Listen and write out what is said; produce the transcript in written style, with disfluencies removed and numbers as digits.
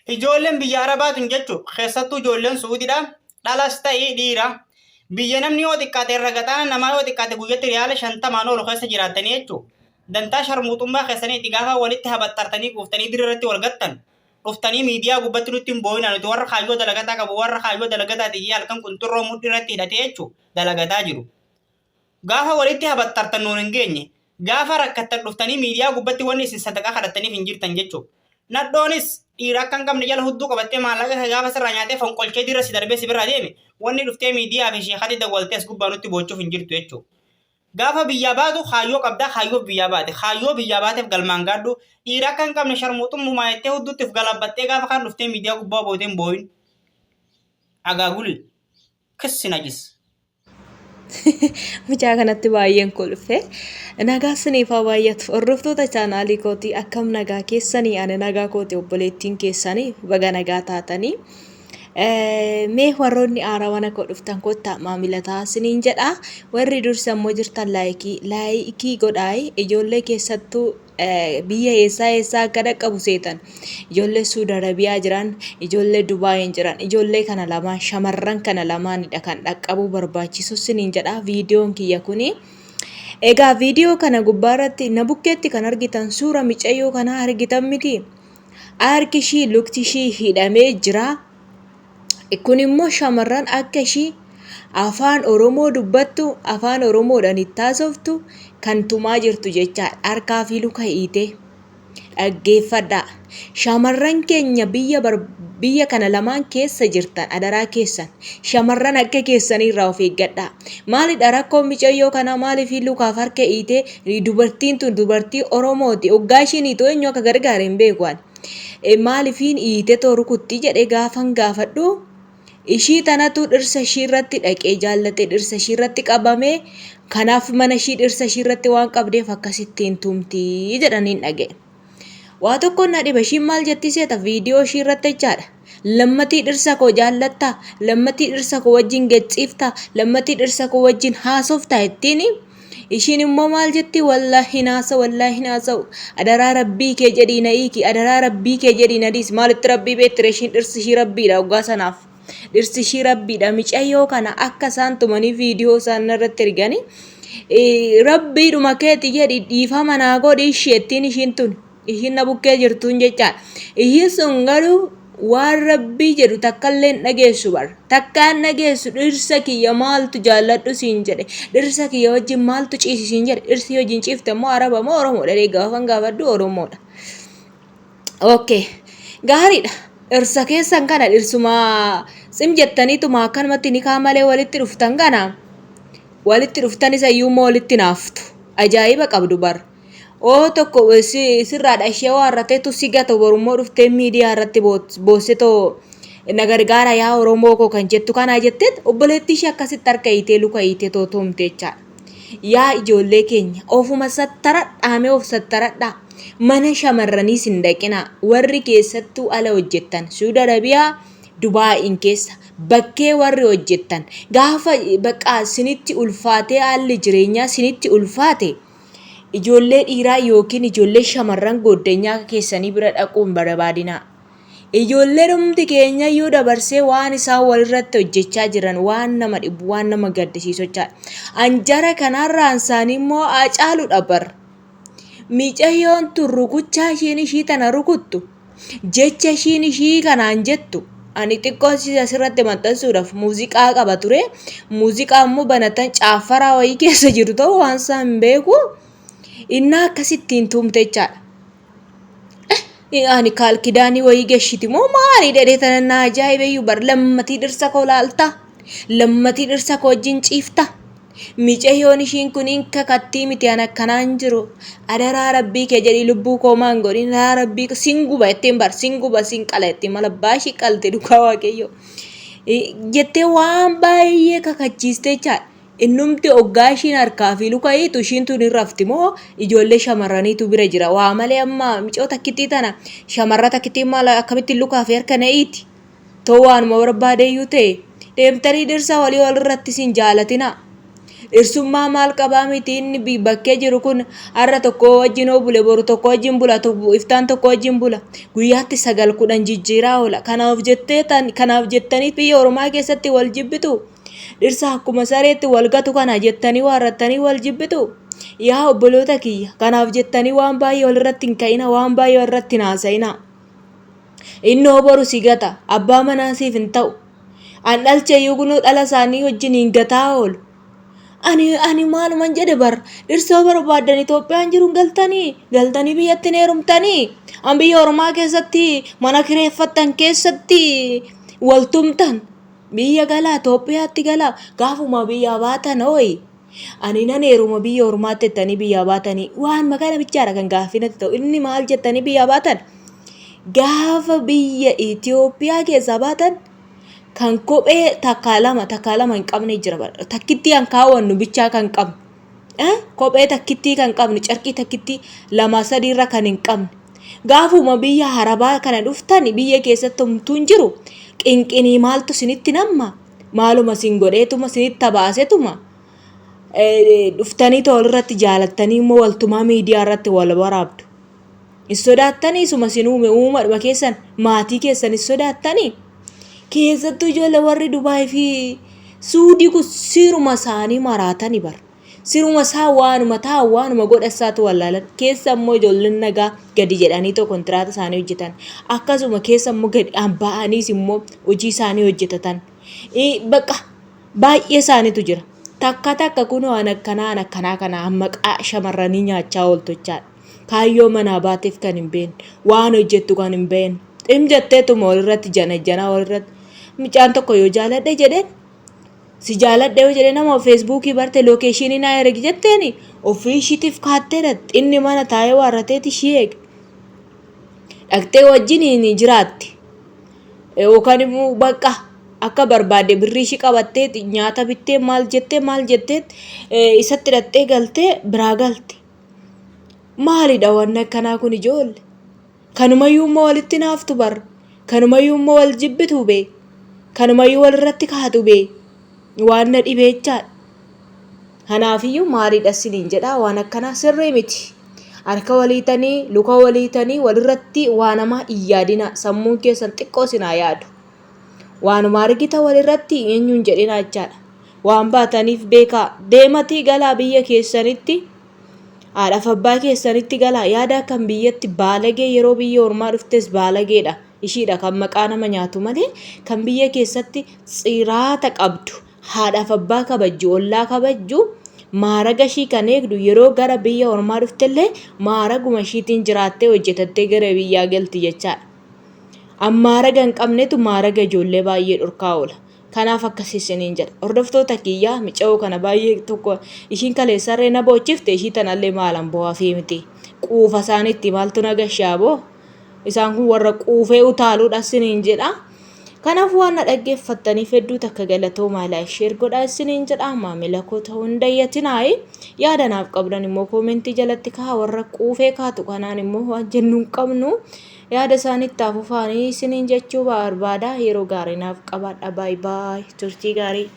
Ijoolleen biyya Arabaatu jechuun keessattuu ijoolleen Suudiidha. Dhalas ta'ee dhiira. Biyya namni yoo xiqqaate irra gaxaan namaa yoo xiqqaate guyyatti riyaala 50 oolu keessa jiraatanii jechuudha. Dantaa sharmuuxummaa keessaniitti gaafa walitti habaxxartanii kuuftanii dirratti wal gattan. Dhuftanii miidiyaa gubbatti nutti hin boo'inaa nuti warra kaayyoo dalagataa qabu warra kaayyoo dalagataa xiyyaa halkan qunxurroo mudhii irratti hidhatee jechuudha dalagataa jiru. Gaafa walitti habaxxartan nuun hin geenye gaafa rakkattan dhuftanii miidiyaa gubbatti wanni isin sadaqaa kadhattaniif hin jirtan jechuudha. Nadhoonis dhiira akka hin qabne jala hudduu qabattee maallaqa gaafa sirraa nyaatee fonqolchee dirra si darbee si bira deeme wanni dhuftee miidiyaa fi sheekatti dawwaltee as gubbaa nutti boochuuf hin jirtu jechuudha. Gaafa biyyaa baatu kaayyoo qabdaa kaayyoo biyyaa baate kaayyoo biyyaa baateef galmaan gaadhu dhiira akka hin qabne sharmuuxummaa jettee hudduuttiif galabbattee gaafa kan dhuftee miidiyaa gubbaa booteen boo'in agaaguli kissi najis. Mucaa kanatti baay'een kolfe nagaa siniifaa baay'atu hordoftoota chaanaalii kootii akkam nagaa keessanii ani nagaa kooti obboleettiin keessanii baga nagaa taatanii mee warroonni aarawana koo dhuftan kottaa maamilataa siniin jedha warri dursa immoo jirtan laayikii godhaay ijoollee keessattuu biyya eessaa akka dhaqqabu seetan ijoollee Suudi Arabiyaa jiran ijoollee Dubaayin jiran ijoollee kana lamaan shamarran kana lamaanidha kan dhaqqabu barbaachisu siniin jedha viidiyoon kiyya kuni. Egaa viidiyoo kana gubbaarratti na bukkeetti kan argitan suura micayyoo kana argitan miti harki ishii lukti ishii hidhamee jira. Kun immoo shamarran akka ishii afaan Oromoo dubbattu afaan Oromoodhaan itti haasoftu kan tumaa jirtu jechaadha. Harkaa fi luka hiite dhaggeeffadhaa. Shamarran keenya biyya kana lamaan keessa jirtan adaraa keessan shamarran akka keessanirraa of eeggadhaa. Maalidha rakkoon micayyoo kana maaliif lukaaf harka hiite dubartiin tun dubartii Oromooti. Hoggaa ishiin hiitoo eenyu akka gargaare hin beeku ani. Maaliifiin hiite too rukutti jedhee gaafan gaafadhu. Ishii tanatu dhirsa ishii irratti dhaqee jaallate dhirsa ishii irratti qabame kanaaf mana ishii dhirsa ishii irratti waan qabdeef akkasittiin tumtii jedhaniin dhaga'e. Waa tokko na dhiba ishiin maal jetti seeta viidiyoo ishii irratti jechaadha. Lammatii dhirsa koo jaallattaa lammatii dhirsa koo wajjin gachiiftaa lammatii dhirsa koo wajjin haasoftaa ittiin ishiin immoo maal jetti wallaahi naasa'u adaraa rabbii kee jedhii na hiiki adaraa rabbii kee jedhii na dhiisi maalitti rabbii beettire ishiin dhirsi ishii rabbiidha hoggaa sanaaf. Dhirsi ishii rabbiidha micayyoo kana akka isaan tumanii viidiyoo isaan irratti erganii rabbiidhuma keeti jedhi dhiifama naa godhi isheettiin ishiin tun ishiin na bukkee jirtuun jechaadha. Ishiin sun garuu waan rabbii jedhu takkallee hin dhageessu bar takkaan dhageessu dhirsa kiyya maaltu jaalladhu siin jedhe dhirsa kiyya wajjin maaltu ciisi siin jedhe dhirsi wajjin ciifte immoo Araba moo Oromoodha gaafan gaafadhu Oromoodha. Okay gaariidha. Dhirsa keessan kana dhirsuma sim jettaniituma akkanumatti ni malee walitti dhuftan kana walitti dhuftanis ayyuummoo walitti naaftu ajaa'iba qabdu bar. Oo tokko sirraadha ishee waarrateetu si gata borummoo dhuftee miidiyaa irratti boossetoo na gargaara yaa Oromoo koo kan jettu kanaa jetteet obboleettii ishee akkasitti harka hiitee luka hiitee tootomte jechaadha. Yaa ijoollee keenya ofuma sattaradhaamee of sattaradhaa. Mana shamarraniis hin dhaqinaa warri keessattuu ala hojjettan Suudi Arabiyaa Dubaayin keessa bakkee warri hojjettan gaafa baqaa sinitti ulfaatee haalli jireenyaa sinitti ulfaate ijoollee dhiiraa yookiin ijoollee shamarran goddanyaa keessanii bira dhaquun barbaadinaa. Ijoollee dhumti keenya iyyuu dabarsee waan isaan walirratti hojjechaa jiran waan nama dhibu waan nama gaddisiisu jechaadha. Anjara kanarraan isaanii immoo caaludha bar. Micayyoon tun rukuchaa ishiin ishii tana rukuttu jecha ishiin ishii kanaan jettu ani xiqqoo asirratti maxxansuudhaaf muuziqaa qaba ture muuziqaa immoo banatan caaffaraa wayii keessa jiru ta'uu waan isaa hin beeku innaa akkasittiin tumte jechaadha. Ani kaalkidaanii wayii gashiti moo maali dhedhee tanannaa ajaa'ibeyyuu bar lammatii dhirsa koo laalta lammatii dhirsa koo wajjin ciifta. Micayyoon ishiin kuniin kakattii miti an akkanaan jiru adaraa rabbii kee jedhii lubbuu koo maan godhin adaraa rabbii sin guba ittiin bar sin guba sin qala ittiin mala baashii qalte dhugaa waaqayyo jettee waan baay'ee kakachiiste jechaadha. Innumti hoggaa ishiin harkaa fi luka hiitu ishiin tun hin rafti moo ijoollee shamarraniitu bira jira waa malee amma micoo takkittii tana shamarra takkittii maal akkamittiin lukaa fi harka na hiiti ta'uu waanuma barbaadeeyyuu ta'e deemtanii dhirsa walirratti sin jaalatina. Dhirsummaa maal qabaa miti inni bakkee jiru kun har'a tokko wajjin bule boru tokko wajjin bula iftaan tokko wajjin bula guyyaatti 9-10 jijjiiraa oola. Kanaaf jettanii biyya Oromaa keessatti wal jibbitu. Dhirsa akkuma sareetti wal gatu kana jettanii waarrattanii wal jibbitu. Yaa obboloota kiyya kanaaf jettanii waan baay'ee walirratti hin ka'ina waan baay'ee walirratti hin haasa'ina. Innoo boru si gata abbaa manaa siif hin ta'u. An dhalcheeyyuu kunuu dhala isaanii wajjin hin gataa oolu. Ani maaluman jedhe bar dhirsoo barbaadan Itoophiyaan jiruun galtanii biyyatti heerumtanii an biyya Oromaa keessatti mana kireeffattan keessatti waltumtan biyya galaa Itoophiyaatti galaa gaafuma biyya baatan ooyi. Ani nan heeruma biyya Oromaatti jettanii biyya baatanii waan maqaa bichaadha kan gaaffinatti ta'u inni maal jettanii biyya baatan gaafa biyya Itoophiyaa keessaa baatan kan kophee takka lama hin qabne jira bara takkittii kan kaawwannu bichaa kan qabne kophee takkittii kan qabne carqii takkittii 2-3 irra kan hin qabne gaafuma biyya harabaa kana dhuftan biyya keessatti humtuun jiru qinqinii maaltu sinitti namma maaluma sin godheetuma sinitti baasetuma dhuftanii tool irratti jaalattanii immoo waltumaa miidiyaa irratti wal waraabdu. Isodaattanii suma sinuume uumadhuma keessan maatii keessan isodaattanii keessattuu ijoollee warri Dubaay fi Suudii kun siruma isaanii maraatanii bar siruma isaa waanuma godhasaatu wallaalan keessa immoo ijoolleen nagaa gadi jedhanii kontiraata isaanii hojjetan akkasuma keessa immoo gadi ba'aniis immoo hojii isaanii hojjetatan baqa baay'ee isaaniitu jira takka kun waan akkanaa kana maqaa shamarranii nyaachaa ooltochaadha. Kaayyoo manaa baateef kan hin beekne waan hojjettu kan hin beekne dhimjatteetuma walirratti jana walirratti mucaan tokko yoo jaaladhe jedheen si jaaladhe yoo jedhee nama feesbuukii barte lookeeshinii naa ergi jetteeni ofii ishiitiif kaatteedha inni mana taa'ee waarrateeti ishii eege dhaqxee wajjin ni jiraatti yookaan immoo baqa akka barbaade birrii ishii qabattee nyaata bittee maal jettee isatti hidhattee galtee biraa galti. Maalidha waan akkanaa kun ijoolle kanumayyuu immoo walitti naaftu bar kanumayyuu immoo wal jibbitu bee kanumayyuu walirratti kaatu bee waan na dhibeechaadha. Kanaafiyyuu maalidha siniin jedhaa waan akkanaa sirrii miti harka waliitanii luka waliitanii walirratti waanama iyyaadina sammuun keessan xiqqoo sinaa yaadu waanuma argita walirratti eenyuun jedhina jechaadha. Waan baataniif beekaa deematii galaa biyya keessanitti haadhaaf abbaa keessanitti galaa yaada kan biyyatti baalagee yeroo biyya Ormaa dhuftes baalageedha ishiidha kan maqaa nama nyaatu malee kan biyya keessatti tsiraata qabdu haadhaaf abbaa kabajju ollaa kabajju maaraga ishii kan eegdu yeroo gara biyya Ormaa dhuftellee maaraguma ishiitiin jiraattee hojjetattee gara biyyaa galti jechaadha. Ammaaraga hin qabnetu maaraga ijoollee baay'ee dhorkaa oola. Kanaaf akkasii isiniin jedha hordoftoota kiyyaa mica'oo kana baay'ee tokko ishiin kaleessarree na boochifte ishii tanallee maalan bo'aafii miti quufa isaaniitti maaltu nagashaaboo isaan kun warra quufee utaaluudha isiniin jedha. Kanaaf waan na dhaggeeffattaniif hedduu takka galatoomaa laayik sheer godhaa isiniin jedha maamila koo ta'uu hin dayyatinaayi yaada naaf qabdan immoo koomentii jalatti kaa warra quufee kaatu kanaan immoo waan jennu hin qabnu. Yaada isaanitti afuufaanii isiniin jechuu barbaada yeroo gaarii naaf qabaadha baay turtii gaarii.